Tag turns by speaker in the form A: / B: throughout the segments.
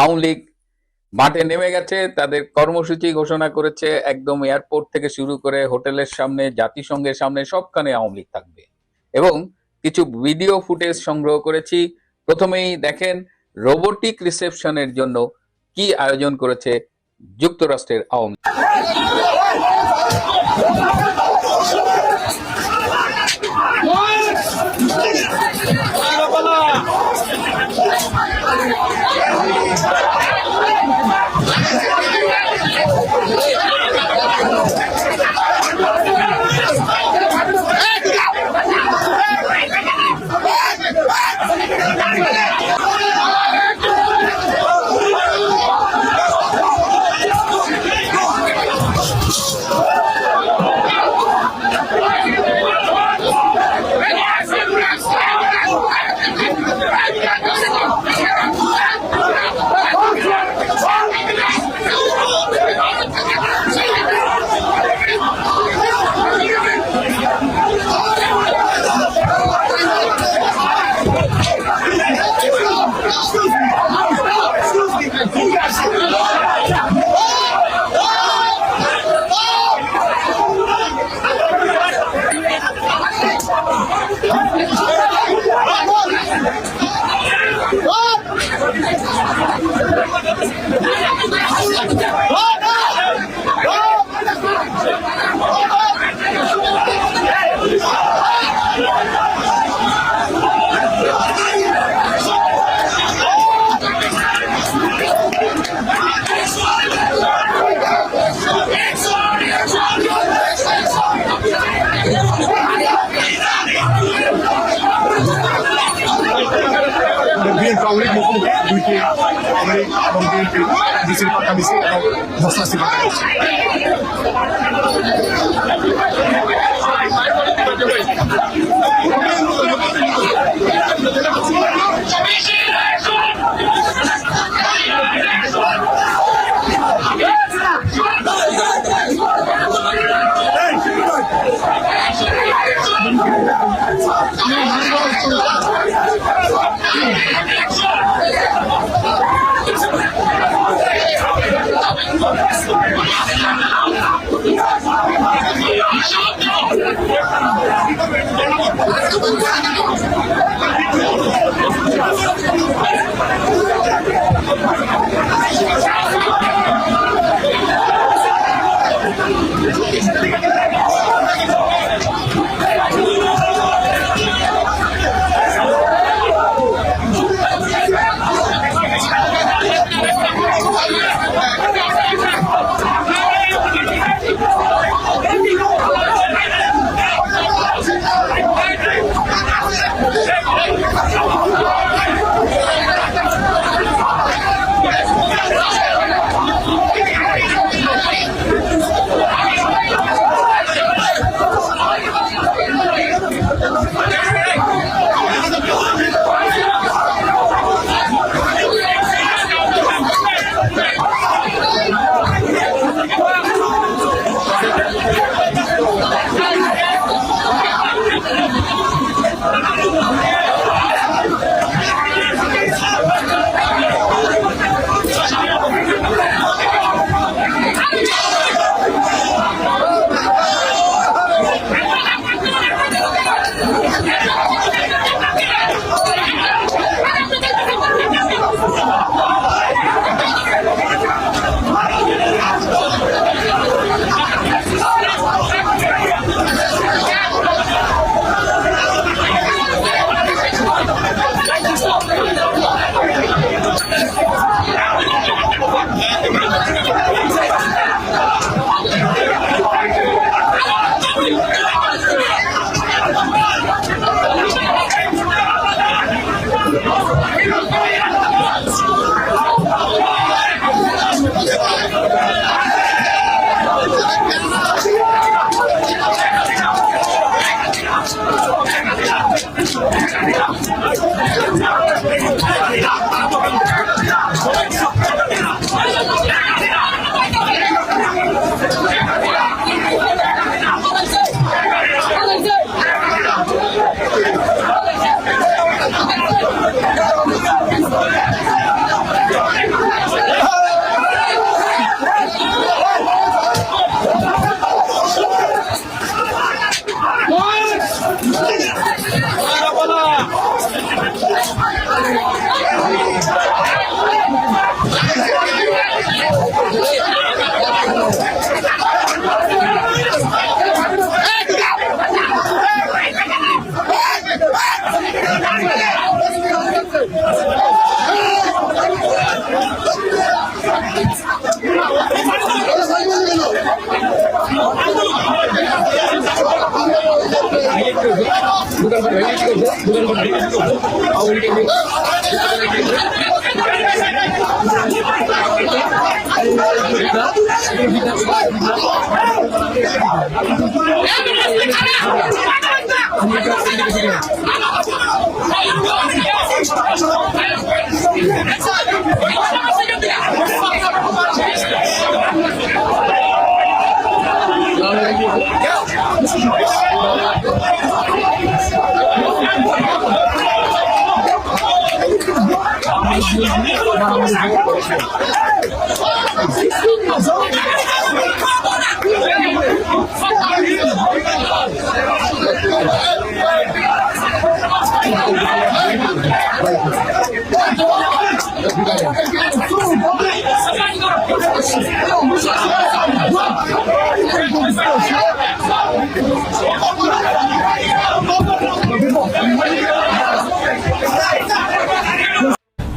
A: আওয়ামী লীগ মাঠে নেমে গেছে, তাদের কর্মসূচি ঘোষণা করেছে, একদম এয়ারপোর্ট থেকে শুরু করে হোটেলের সামনে, জাতিসংঘের সামনে সবখানে আওয়ামী লীগ থাকবে। এবং কিছু ভিডিও ফুটেজ সংগ্রহ করেছি। প্রথমেই দেখেন রোবোটিক রিসেপশনের জন্য কি আয়োজন করেছে যুক্তরাষ্ট্রের আওয়ামী লীগ।
B: আওয়ামী লীগ মুখোমুখি দুইটি আওয়ামী লীগ এবং বিএনপি ডিসির পাকামিশি এবং ধস্তাশি পাকামিশি।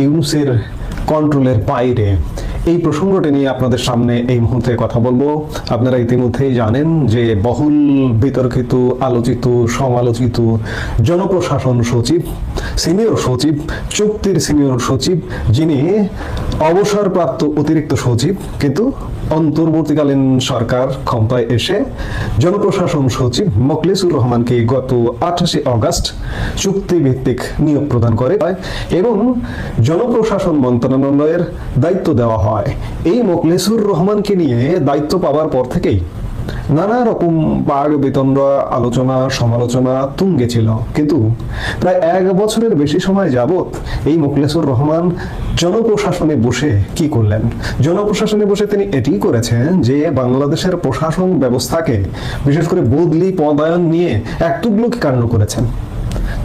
C: ইউনূসের কন্ট্রোলের বাইরে এই প্রসঙ্গটি নিয়ে আপনাদের সামনে এই মুহূর্তে কথা বলবো। আপনারা ইতিমধ্যেই জানেন যে বহুল বিতর্কিত, আলোচিত, সমালোচিত জনপ্রশাসন সচিব, সিনিয়র সচিব, চুক্তির সিনিয়র সচিব, যিনি অবসরপ্রাপ্ত অতিরিক্ত সচিব, কিন্তু অন্তর্বর্তীকালীন সরকার ক্ষমতায় এসে জনপ্রশাসন সচিব মোখলেসুর রহমানকে গত 28 অগস্ট চুক্তিভিত্তিক নিয়োগ প্রদান করে এবং জনপ্রশাসন মন্ত্রণালয়ের দায়িত্ব দেওয়া হয়। এই মোখলেসুর রহমানকে নিয়ে দায়িত্ব পাওয়ার পর থেকেই নানা রকম বাগ বিতণ্ডা, আলোচনা, সমালোচনা তুঙ্গে ছিল, কিন্তু প্রায় 1 বছরের বেশি সময় যাবত এই মোখলেসুর রহমান জনপ্রশাসনে বসে কি করলেন? জনপ্রশাসনে বসে তিনি এটি করেছেন যে বাংলাদেশের প্রশাসন ব্যবস্থাকে বিশেষ করে বদলি, পদায়ন নিয়ে এক তুগলকি কাণ্ড করেছেন।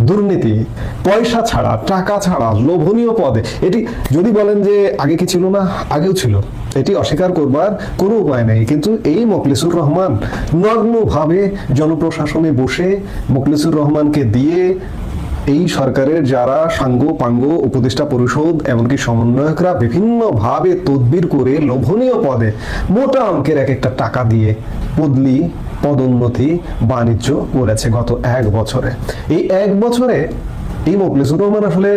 C: দুর্নীতি, পয়সা ছাড়া, টাকা ছাড়া, লোভনীয় পদে, এটি যদি বলেন যে আগে কি ছিল না, আগেও ছিল, এটি অস্বীকার করবার কোনো উপায় নেই। কিন্তু এই মোখলেসুর রহমান নগ্নভাবে জনপ্রশাসনে বসে মোখলেসুর রহমানকে দিয়ে এই সরকারের যারা সাঙ্গ পাঙ্গ, উপদেষ্টা পরিষদ, এমনকি সমন্বয়করা বিভিন্নভাবে তদবির করে লোভনীয় পদে মোটা অঙ্কের এক একটা টাকা দিয়ে বদলি, পদোন্নতি, বাণিজ্য করেছে গত 1 বছরে। এই 1 বছরে এই মোখলেসুর রহমান আসলে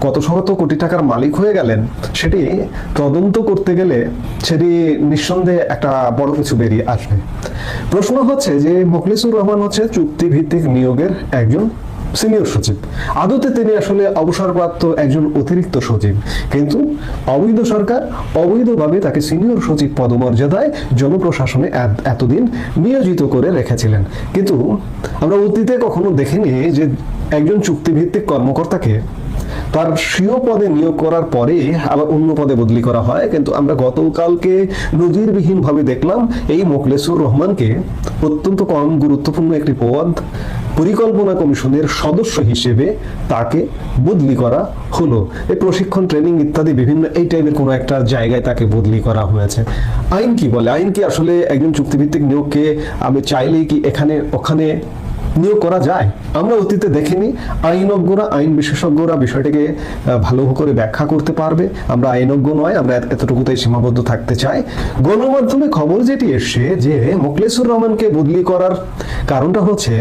C: কত শত কোটি টাকার মালিক হয়ে গেলেন সেটি তদন্ত করতে গেলে সেটি নিঃসন্দেহে একটা বড় কিছু বেরিয়ে আসবে। প্রশ্ন হচ্ছে যে মোখলেসুর রহমান হচ্ছে চুক্তিভিত্তিক নিয়োগের একজন সিনিয়র সচিব, আদতে তিনি আসলে অবসরপ্রাপ্ত একজন অতিরিক্ত সচিব, কিন্তু অবৈধ সরকার অবৈধভাবে তাকে সিনিয়র সচিব পদমর্যাদায় জনপ্রশাসনে এতদিন নিয়োজিত করে রেখেছিলেন। কিন্তু আমরা অতীতে কখনো দেখিনি যে একজন চুক্তিভিত্তিক কর্মকর্তাকে তার স্বীয় পদে নিয়োগ করার পরে আবার অন্য পদে বদলি করা হয়। কিন্তু আমরা গতকালকে নজিরবিহীন ভাবে দেখলাম এই মোখলেসুর রহমানকে অত্যন্ত কম গুরুত্বপূর্ণ একটি পদ, পরিকল্পনা কমিশনের সদস্য হিসেবে তাকে বদলি করা হলো। এই প্রশিক্ষণ, ট্রেনিং ইত্যাদি বিভিন্ন এই টাইপের কোনো একটা জায়গায় তাকে বদলি করা হয়েছে। আইন কি বলে? আইন কি আসলে একজন চুক্তিভিত্তিক নিয়োগকে আমি চাইলেই কি এখানে ওখানে নিয়োগ করা যায়? আমরা অতীতে দেখিনি। আইনজ্ঞরা, আইন বিশেষজ্ঞরা বিষয়টিকে ভালো করে ব্যাখ্যা করতে পারবে। আমরা আইনজ্ঞ নয়, আমরা এতটুকুতেই সীমাবদ্ধ থাকতে চাই। গণমাধ্যমে খবর যেটি এসছে যে মোখলেসুর রহমানকে বদলি করার কারণটা হচ্ছে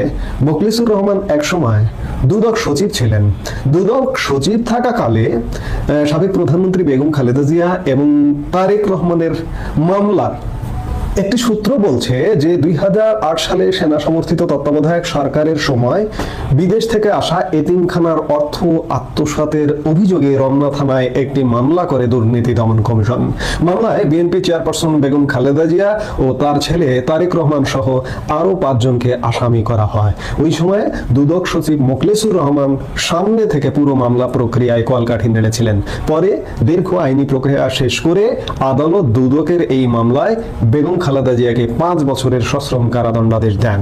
C: মোখলেসুর রহমান একসময় দুদক সচিব ছিলেন। দুদক সচিব থাকাকালে সাবেক প্রধানমন্ত্রী বেগম খালেদা জিয়া এবং তারেক রহমানের মামলার একটি সূত্র বলছে যে 2008 সালে সেনা সমর্থিত তত্ত্বাবধায়ক সরকারের সময় বিদেশ থেকে আসা এতিমখানার অর্থ আত্মসাতের অভিযোগে রমনা থানায় একটি মামলা করে দুর্নীতি দমন কমিশন। মামলায় বিএনপি চেয়ারপারসন বেগম খালেদা জিয়া ও তার ছেলে তারেক রহমান সহ আরো 5 জনকে আসামি করা হয়। ওই সময় দুদক সচিব মোখলেসুর রহমান সামনে থেকে পুরো মামলা প্রক্রিয়ায় কলকাঠি নেড়েছিলেন। পরে দীর্ঘ আইনি প্রক্রিয়া শেষ করে আদালত দুদকের এই মামলায় বেগম খালেদা জিয়াকে 5 বছরের সশ্রম কারাদণ্ডাদেশ দেন।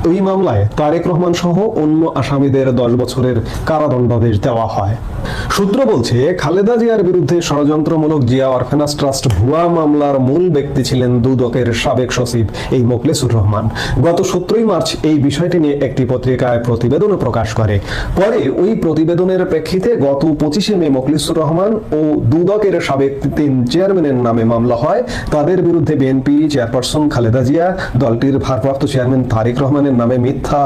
C: ওই মামলায় তারেক রহমান সহ অন্য আসামিদের 10 বছরের কারাদণ্ডাদেশ দেওয়া হয়। সূত্র বলছে খালেদা জিয়ার বিরুদ্ধে ষড়যন্ত্রমূলক জিয়া অরফানেজ ট্রাস্ট ভুয়া মামলার মূল ব্যক্তি ছিলেন দুদকের সাবেক সচিব এই মোখলেসুর রহমান। গত 17 মার্চ এই বিষয়টি নিয়ে একটি পত্রিকায় প্রতিবেদন প্রকাশ করে। পরে ওই প্রতিবেদনের প্রেক্ষিতে গত 25 মে মোখলেসুর রহমান ও দুদকের সাবেক 3 চেয়ারম্যানের নামে মামলা হয়। তাদের বিরুদ্ধে BNP chairperson chairperson Khaleda Zia দলটির ভারপ্রাপ্ত চেয়ারম্যান তারেক রহমানের নামে মিথ্যা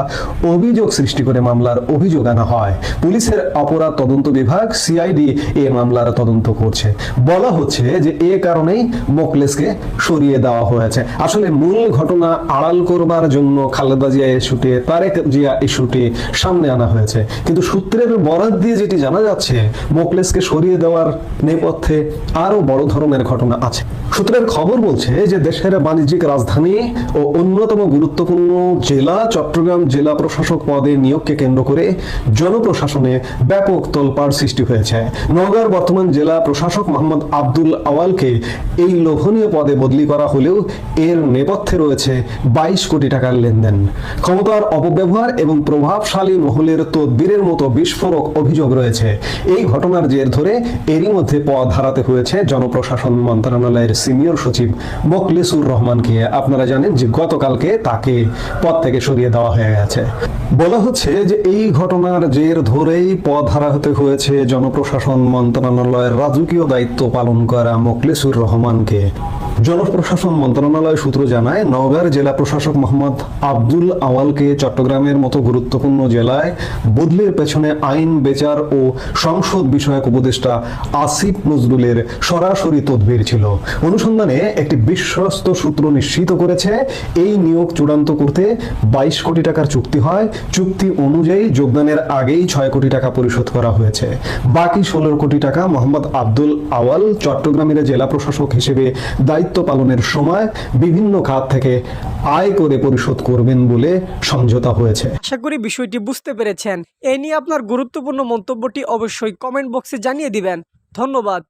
C: অভিযোগ সৃষ্টি করে মামলার অভিযোগ আনা হয়। পুলিশের অপরাধ তদন্ত বিভাগ সিআইডি এ মামলার তদন্ত করছে। বলা হচ্ছে যে এ কারণেই মোখলেসকে সরিয়ে দেওয়া হয়েছে। আসলে মূল ঘটনা আড়াল করবার জন্য খালেদা জিয়া ইস্যুটি, তারেক জিয়া ইস্যুটি সামনে আনা হয়েছে, কিন্তু সূত্রের বরাত দিয়ে যেটি জানা যাচ্ছে মোখলেসকে সরিয়ে দেওয়ার নেপথ্যে আরো বড় ধরনের ঘটনা আছে। সূত্রের খবর বলছে যে দেশের বাণিজ্যিক রাজধানী ও অন্যতম গুরুত্বপূর্ণ জেলা চট্টগ্রাম জেলা প্রশাসক পদে নিয়োগকে কেন্দ্র করে জনপ্রশাসনে ব্যাপক তোলপাড় সৃষ্টি হয়েছে। নওগাঁর বর্তমান জেলা প্রশাসক মোহাম্মদ আব্দুল আওয়ালকে এই লোভনীয় পদে বদলি করা হলেও এর নেপথ্যে রয়েছে 22 কোটি টাকার লেনদেন, ক্ষমতার অপব্যবহার এবং প্রভাবশালী মহলের তদবিরের মতো বিস্ফোরক অভিযোগ রয়েছে। এই ঘটনার জের ধরে এরই মধ্যে পদ হারাতে হয়েছে জনপ্রশাসন মন্ত্রণালয়ের সিনিয়র সচিব মোখলেসুর রহমানকে। আপনারা জানেন যে গতকালকে তাকে পদ থেকে সরিয়ে দেওয়া হয়ে গেছে। বলা হচ্ছে যে এই ঘটনার জের ধরেই পদ হারাতে হয়েছে জনপ্রশাসন মন্ত্রণালয়ের রাজকীয় দায়িত্ব পালন করা মোখলেসুর রহমানকে। জনপ্রশাসন মন্ত্রণালয় সূত্র জানায়, নওগাঁর জেলা প্রশাসক মোহাম্মদ আব্দুল আওয়ালকে চট্টগ্রামের মতো গুরুত্বপূর্ণ জেলায় বদলির পেছনে আইন, বিচার ও সংসদ বিষয়ক উপদেষ্টা আসিফ নজরুলের সরাসরি তদবির ছিল। অনুসন্ধানে একটি বিশ্বস্ত সূত্র নিশ্চিত করেছে এই নিয়োগ চূড়ান্ত করতে 22 কোটি টাকার চুক্তি হয়। চুক্তি অনুযায়ী যোগদানের আগেই 6 কোটি টাকা পরিশোধ করা হয়েছে। বাকি 16 কোটি টাকা মোহাম্মদ আব্দুল আওয়াল চট্টগ্রামের জেলা প্রশাসক হিসেবে দায়িত্ব পালনের সময় বিভিন্ন খাত থেকে আয় করে পরিশোধ করবেন বলে সমঝোতা হয়েছে।
D: আশা করি বিষয়টি বুঝতে পেরেছেন। এ নিয়ে আপনার গুরুত্বপূর্ণ মন্তব্যটি অবশ্যই কমেন্ট বক্সে জানিয়ে দিবেন। ধন্যবাদ।